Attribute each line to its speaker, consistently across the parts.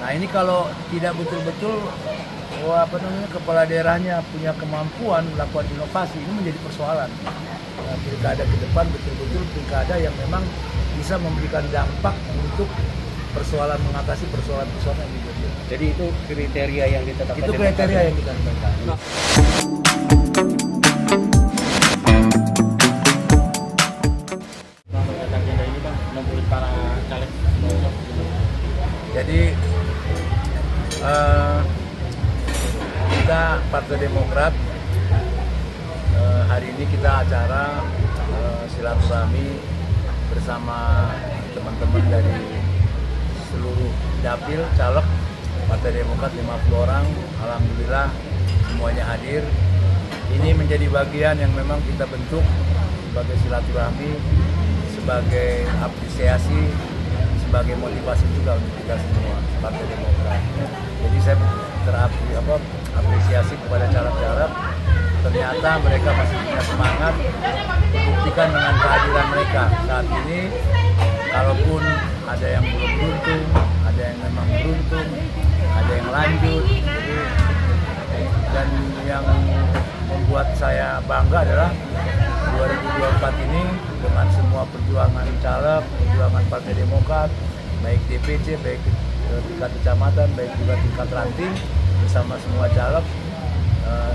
Speaker 1: Nah ini kalau tidak betul-betul kepala daerahnya punya kemampuan melakukan inovasi, ini menjadi persoalan. Nah, pilkada ke depan betul-betul pilkada yang memang bisa memberikan dampak untuk persoalan mengatasi persoalan-persoalan yang dibuat.
Speaker 2: Jadi itu kriteria yang ditetapkan.
Speaker 1: Itu kriteria yang kita tetapkan. Jadi kita Partai Demokrat hari ini kita acara silaturahmi bersama teman-teman dari seluruh dapil caleg Partai Demokrat 50 orang. Alhamdulillah semuanya hadir. Ini menjadi bagian yang memang kita bentuk sebagai silaturahmi, sebagai apresiasi, sebagai motivasi juga untuk kita semua Partai Demokrat. Jadi saya apresiasi kepada caleg-caleg. Ternyata mereka masih punya semangat membuktikan dengan kehadiran mereka saat ini. Kalaupun ada yang belum beruntung, ada yang memang beruntung, ada yang lanjut. Dan yang membuat saya bangga adalah 2024 ini dengan semua perjuangan caleg, perjuangan Partai Demokrat, baik DPC, baik tingkat kecamatan, baik juga tingkat ranting, bersama semua caleg,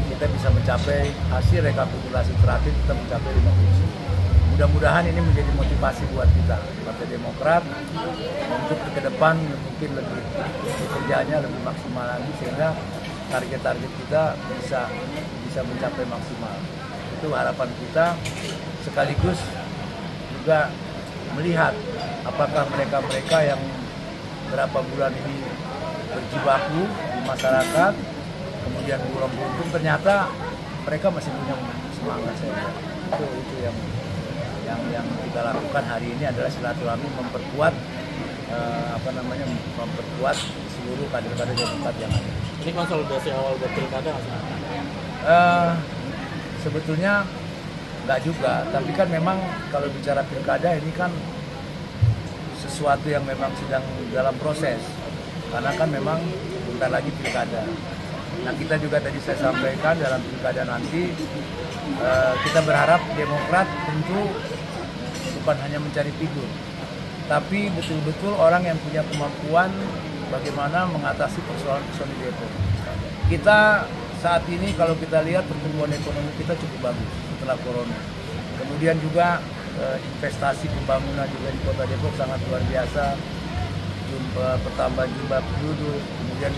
Speaker 1: kita bisa mencapai hasil rekapitulasi terakhir, kita mencapai 5 kursi. Mudah-mudahan ini menjadi motivasi buat kita Partai Demokrat untuk ke depan mungkin lebih bekerjanya lebih maksimal lagi, sehingga target-target kita bisa mencapai maksimal. Itu harapan kita, sekaligus juga melihat apakah mereka-mereka yang berapa bulan ini berjibaku di masyarakat, kemudian belum beruntung, ternyata mereka masih punya semangat. Itu yang kita lakukan hari ini adalah silaturahmi memperkuat memperkuat seluruh kader-kader Demokrat yang ada.
Speaker 2: Ini konsolidasi awal buat pilkada nggak sih?
Speaker 1: Sebetulnya nggak juga, tapi kan memang kalau bicara pilkada ini kan sesuatu yang memang sedang dalam proses, karena kan memang bentar lagi pilkada. Nah kita juga tadi saya sampaikan dalam pilkada nanti kita berharap Demokrat tentu bukan hanya mencari figur, tapi betul-betul orang yang punya kemampuan bagaimana mengatasi persoalan-persoalan di Depok. Kita saat ini kalau kita lihat pertumbuhan ekonomi kita cukup bagus setelah corona. Kemudian juga investasi pembangunan juga di Kota Depok sangat luar biasa. Pertambahan jumlah penduduk, kemudian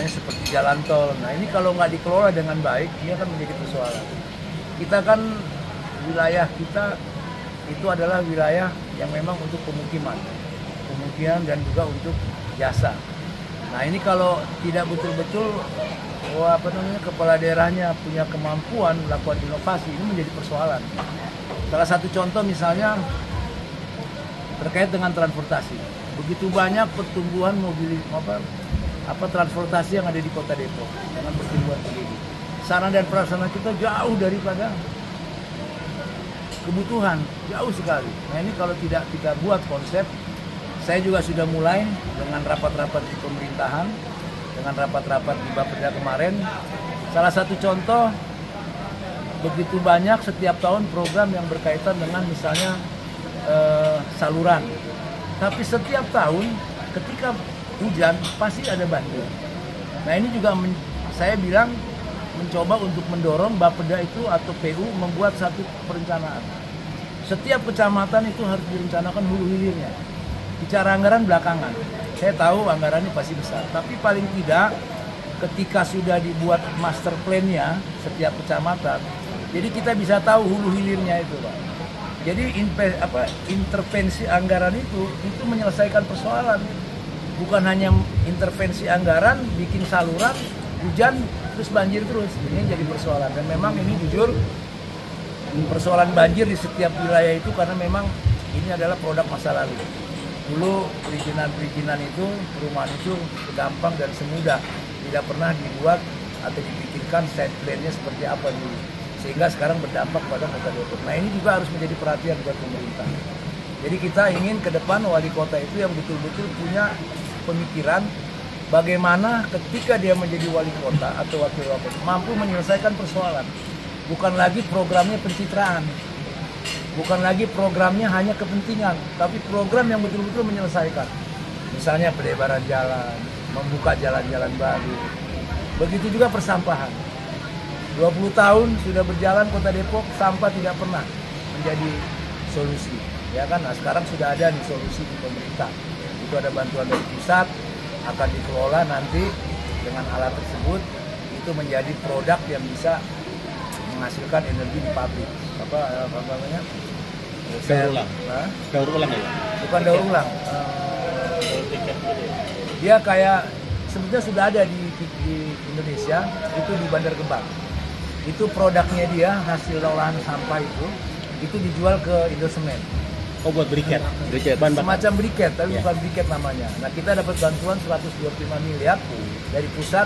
Speaker 1: seperti jalan tol. Nah ini kalau nggak dikelola dengan baik, ini akan menjadi persoalan. Kita kan wilayah kita itu adalah wilayah yang memang untuk pemukiman dan juga untuk jasa. Nah ini kalau tidak betul-betul kepala daerahnya punya kemampuan melakukan inovasi, ini menjadi persoalan. Salah satu contoh misalnya terkait dengan transportasi. Begitu banyak pertumbuhan transportasi yang ada di Kota Depok dengan pertumbuhan tinggi. Sarana dan prasarana kita jauh daripada kebutuhan, jauh sekali. Nah ini kalau tidak kita buat konsep, saya juga sudah mulai dengan rapat-rapat di pemerintahan, dengan rapat-rapat di Bapeda kemarin. Salah satu contoh, begitu banyak setiap tahun program yang berkaitan dengan misalnya saluran. Tapi setiap tahun ketika hujan pasti ada banjir. Nah ini juga saya bilang mencoba untuk mendorong Bapeda itu atau PU membuat satu perencanaan. Setiap kecamatan itu harus direncanakan hulu hilirnya. Bicara anggaran belakangan, saya tahu anggarannya pasti besar, tapi paling tidak ketika sudah dibuat master plan-nya setiap kecamatan, jadi kita bisa tahu hulu hilirnya itu, Pak. Jadi intervensi anggaran itu menyelesaikan persoalan, bukan hanya intervensi anggaran, bikin saluran, hujan, terus banjir terus, ini jadi persoalan. Dan memang ini jujur persoalan banjir di setiap wilayah itu karena memang ini adalah produk masa lalu. Dulu perizinan itu, perumahan itu gampang dan semudah, tidak pernah dibuat atau dipikirkan site plan-nya seperti apa dulu, sehingga sekarang berdampak pada Kota Depok. Nah ini juga harus menjadi perhatian buat pemerintah. Jadi kita ingin ke depan wali kota itu yang betul-betul punya pemikiran bagaimana ketika dia menjadi wali kota atau wakil wali kota mampu menyelesaikan persoalan. Bukan lagi programnya pencitraan, bukan lagi programnya hanya kepentingan, tapi program yang betul-betul menyelesaikan. Misalnya pelebaran jalan, membuka jalan-jalan baru. Begitu juga persampahan. 20 tahun sudah berjalan Kota Depok, sampah tidak pernah menjadi solusi. Ya kan, nah sekarang sudah ada nih solusi di pemerintah. Itu ada bantuan dari pusat, akan dikelola nanti dengan alat tersebut itu menjadi produk yang bisa menghasilkan energi di pabrik. Apa namanya?
Speaker 2: Daur ulang. Daur ulang ya?
Speaker 1: Bukan daur ulang. Dia kayak sebetulnya sudah ada di Indonesia, itu di Bandar Gebang. Itu produknya dia, hasil olahan sampah itu dijual ke Indosemen.
Speaker 2: Oh, buat briket.
Speaker 1: Semacam briket, tapi bukan briket namanya. Nah, kita dapat bantuan 125 miliar dari pusat.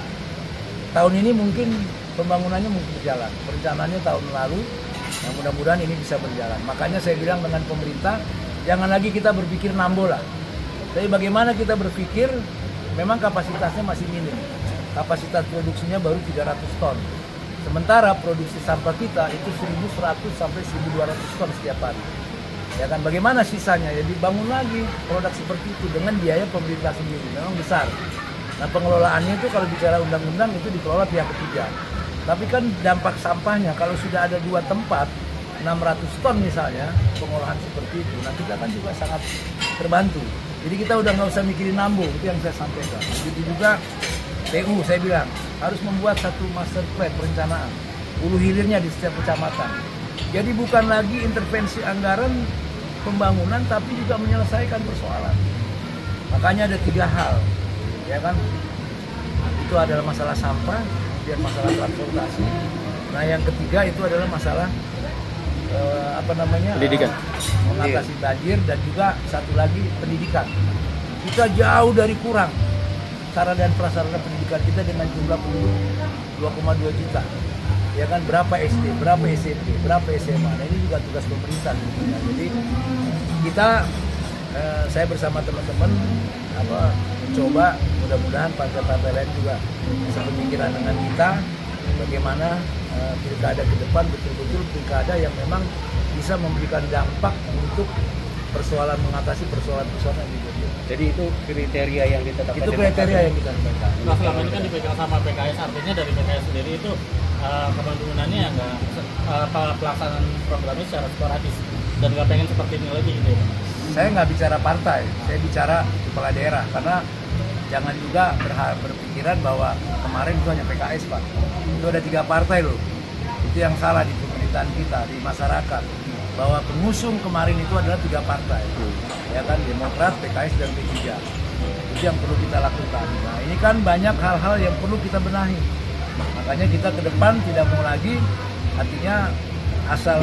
Speaker 1: Tahun ini mungkin pembangunannya mungkin berjalan. Perencanaannya tahun lalu. Nah, mudah-mudahan ini bisa berjalan. Makanya saya bilang dengan pemerintah, jangan lagi kita berpikir nambo lah. Tapi bagaimana kita berpikir, memang kapasitasnya masih minim. Kapasitas produksinya baru 300 ton. Sementara produksi sampah kita itu 1.100 sampai 1.200 ton setiap hari. Ya kan, bagaimana sisanya? Ya dibangun lagi produk seperti itu dengan biaya pemerintah sendiri, memang besar. Nah, pengelolaannya itu kalau bicara undang-undang itu dikelola pihak ketiga. Tapi kan dampak sampahnya kalau sudah ada 2 tempat 600 ton misalnya pengolahan seperti itu, nah kita kan juga sangat terbantu. Jadi kita udah nggak usah mikirin nambo, itu yang saya sampaikan. Jadi juga PU saya bilang harus membuat satu master plan perencanaan hulu hilirnya di setiap kecamatan. Jadi bukan lagi intervensi anggaran pembangunan, tapi juga menyelesaikan persoalan. Makanya ada 3 hal, ya kan? Itu adalah masalah sampah, kemudian masalah transportasi. Nah, yang ketiga itu adalah masalah
Speaker 2: pendidikan,
Speaker 1: mengatasi banjir, dan juga satu lagi pendidikan. Kita jauh dari kurang sarana dan prasarana pendidikan kita dengan jumlah penduduk 2,2 juta. Ya kan, berapa SD, berapa SMP, berapa SMA. Nah, ini juga tugas pemerintah. Jadi kita, saya bersama teman-teman mencoba, mudah-mudahan partai-partai lain juga bisa berpikiran dengan kita bagaimana pilkada ke depan betul-betul pilkada yang memang bisa memberikan dampak untuk persoalan, mengatasi persoalan-persoalan yang dibuat.
Speaker 2: Jadi itu kriteria yang ditetapkan.
Speaker 1: Itu kriteria yang kita tetapkan.
Speaker 3: Nah, selama ini kan dipegang sama PKS, artinya dari PKS sendiri itu kebantunannya ya nggak pelaksanaan programnya secara sporadis dan nggak pengen seperti ini lagi gitu ya.
Speaker 1: Saya nggak bicara partai, saya bicara kepala daerah, karena jangan juga berpikiran bahwa kemarin itu hanya PKS, Pak. Itu ada 3 partai loh. Itu yang salah di pemerintahan kita, di masyarakat, bahwa pengusung kemarin itu adalah 3 partai, ya kan, Demokrat, PKS, dan P3. Itu yang perlu kita lakukan. Nah, ini kan banyak hal-hal yang perlu kita benahi. Makanya kita ke depan tidak mau lagi, artinya asal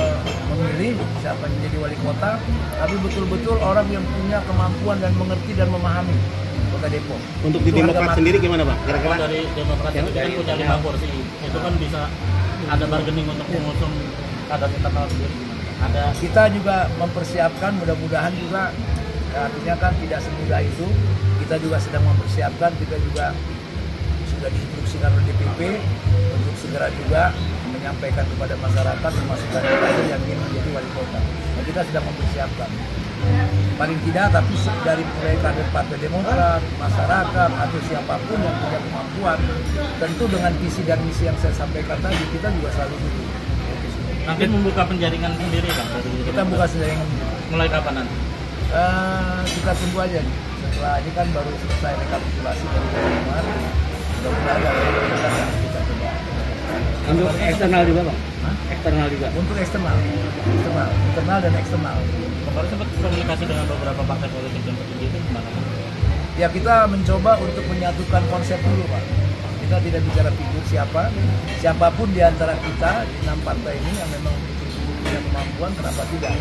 Speaker 1: memilih siapa yang menjadi wali kota, tapi betul-betul orang yang punya kemampuan dan mengerti dan memahami Kota Depok.
Speaker 2: Untuk di Demokrat sendiri gimana, Pak?
Speaker 3: Kira-kira dari Demokrat itu kan punya 5 kursi, itu kan bisa ada bargaining untuk mengusung kader internal sendiri. Ada.
Speaker 1: Kita juga mempersiapkan, mudah-mudahan juga, ya, artinya kan tidak semudah itu. Kita juga sedang mempersiapkan, kita juga sudah diinstruksikan oleh DPP untuk segera juga menyampaikan kepada masyarakat memasukkan kader yang ingin menjadi wali kota. Nah, kita sedang mempersiapkan. Paling tidak, tapi dari mulai kader Partai Demokrat, masyarakat, atau siapapun yang punya kemampuan, tentu dengan visi dan misi yang saya sampaikan tadi, kita juga selalu dukung.
Speaker 3: Nanti membuka penjaringan sendiri kan?
Speaker 1: Kita buka penjaringan.
Speaker 3: Mulai kapan nanti?
Speaker 1: Kita tunggu aja. Setelah ini kan baru selesai rekapitulasi dari kemarin. Mudah-mudahan kita coba.
Speaker 2: Untuk eksternal juga, Bang? Eksternal juga?
Speaker 1: Untuk eksternal, internal dan eksternal.
Speaker 3: Kemarin sempat komunikasi dengan beberapa partai politik dan petinggi itu gimana?
Speaker 1: Ya, kita mencoba untuk menyatukan konsep dulu, Pak. Kita tidak bicara figur siapapun di antara kita di 6 partai ini yang memang punya kemampuan, kenapa tidak?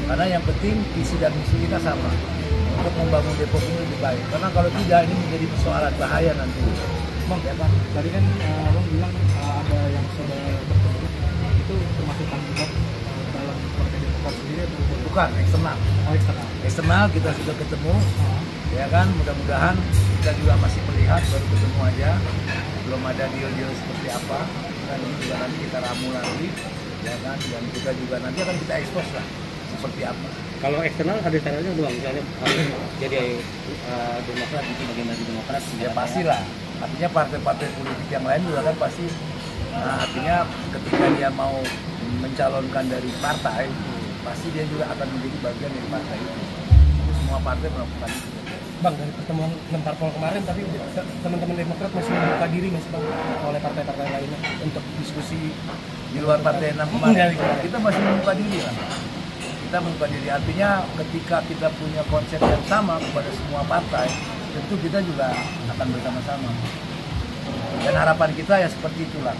Speaker 1: Karena yang penting visi dan misi kita sama untuk membangun Depok ini lebih baik. Karena kalau tidak, ini menjadi persoalan bahaya nanti.
Speaker 4: Bang, ya Bang, tadi kan Abang bilang ada yang sudah bertemu, itu termasuk kandidat dalam Partai Demokrat sendiri atau
Speaker 1: bukan eksternal?
Speaker 4: eksternal?
Speaker 1: Eksternal kita sudah ketemu, Ya kan, mudah-mudahan kita juga masih melihat, baru ketemu aja, belum ada deal-deal seperti apa. Dan ini juga nanti kita ramu lagi, ya kan, dan kita juga nanti akan kita expose lah seperti apa.
Speaker 2: Kalau eksternal ada caranya doang, misalnya harus jadi Demokrat, bikin bagian dari Demokrat.
Speaker 1: Ya pastilah, artinya partai-partai politik yang lain juga kan pasti, artinya ketika dia mau mencalonkan dari partai, pasti dia juga akan menjadi bagian dari partai itu. Itu semua partai melakukan itu.
Speaker 4: Bang, dari pertemuan 6 parpol kemarin, tapi teman-teman Demokrat masih membuka diri masih Bang oleh partai-partai lainnya untuk diskusi
Speaker 1: Di luar partai 6 kemarin, kita masih membuka diri lah. Kita membuka diri, artinya ketika kita punya konsep yang sama kepada semua partai, tentu kita juga akan bersama-sama. Dan harapan kita ya seperti itulah.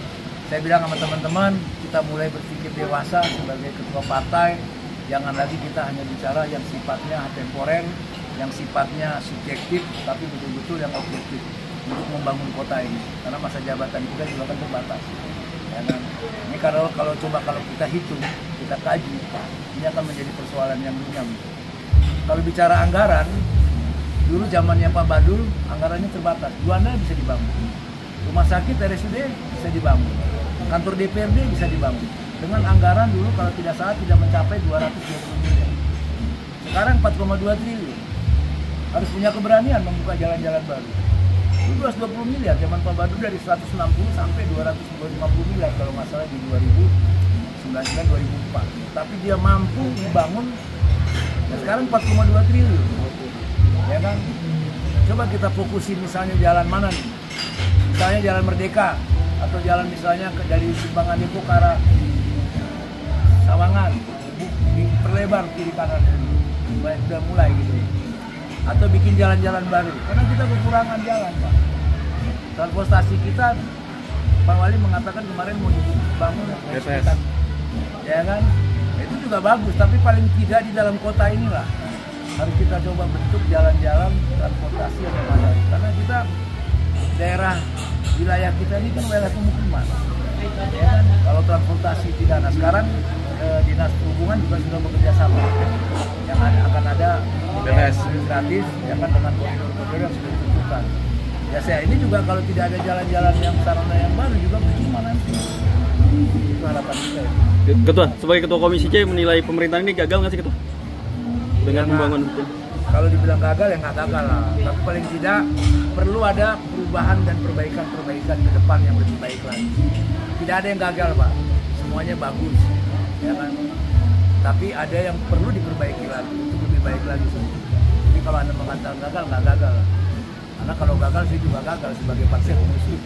Speaker 1: Saya bilang sama teman-teman, kita mulai berpikir dewasa sebagai ketua partai. Jangan lagi kita hanya bicara yang sifatnya temporer, yang sifatnya subjektif, tapi betul-betul yang objektif untuk membangun kota ini. Karena masa jabatan kita juga kan terbatas. Ya kan? Ini kalau kita hitung, kita kaji, ini akan menjadi persoalan yang runyam. Kalau bicara anggaran, dulu zamannya Pak Badul, anggarannya terbatas. Juanda bisa dibangun, rumah sakit RSUD bisa dibangun, kantor DPRD bisa dibangun. Dengan anggaran dulu kalau tidak salah tidak mencapai 220 miliar. Sekarang 4,2 triliun. Harus punya keberanian membuka jalan-jalan baru. Itu 220 miliar, zaman Pak Badul dari 160 sampai 250 miliar kalau nggak salah di 2009-2004. Tapi dia mampu dibangun, dan sekarang 4,2 triliun. Ya kan? Coba kita fokusin misalnya jalan mana nih? Misalnya Jalan Merdeka, atau jalan misalnya dari Simbangan Depok ke arah Sawangan, diperlebar kiri kanan, udah mulai gitu. Atau bikin jalan-jalan baru, karena kita kekurangan jalan, Pak. Transportasi kita, Pak Wali mengatakan kemarin mau dibangun
Speaker 2: BPS.
Speaker 1: Ya kan, itu juga bagus, tapi paling tidak di dalam kota inilah harus kita coba bentuk jalan-jalan transportasi yang memadai, karena kita daerah wilayah kita ini kan wilayah pemukiman, ya kan. Kalau transportasi tidak, nah sekarang Dinas Perhubungan juga sudah bekerja sama, yang akan ada BPS gratis, ya kan, dengan koridor-koridor yang sudah ditentukan. Ya saya ini juga kalau tidak ada jalan-jalan yang sarana yang baru juga percuma nanti. Itu harapan kita.
Speaker 5: Ketua, sebagai Ketua Komisi C menilai pemerintahan ini gagal nggak sih Ketua? Dengan pembangunan itu?
Speaker 1: Kalau dibilang gagal ya nggak gagal lah. Tapi paling tidak perlu ada perubahan dan perbaikan ke depan yang lebih baik lagi. Tidak ada yang gagal, Pak. Semuanya bagus, ya kan. Tapi ada yang perlu diperbaiki lagi untuk lebih baik lagi. Jadi kalau Anda mengatakan gagal, nggak gagal. Karena kalau gagal saya juga gagal sebagai partai komunis.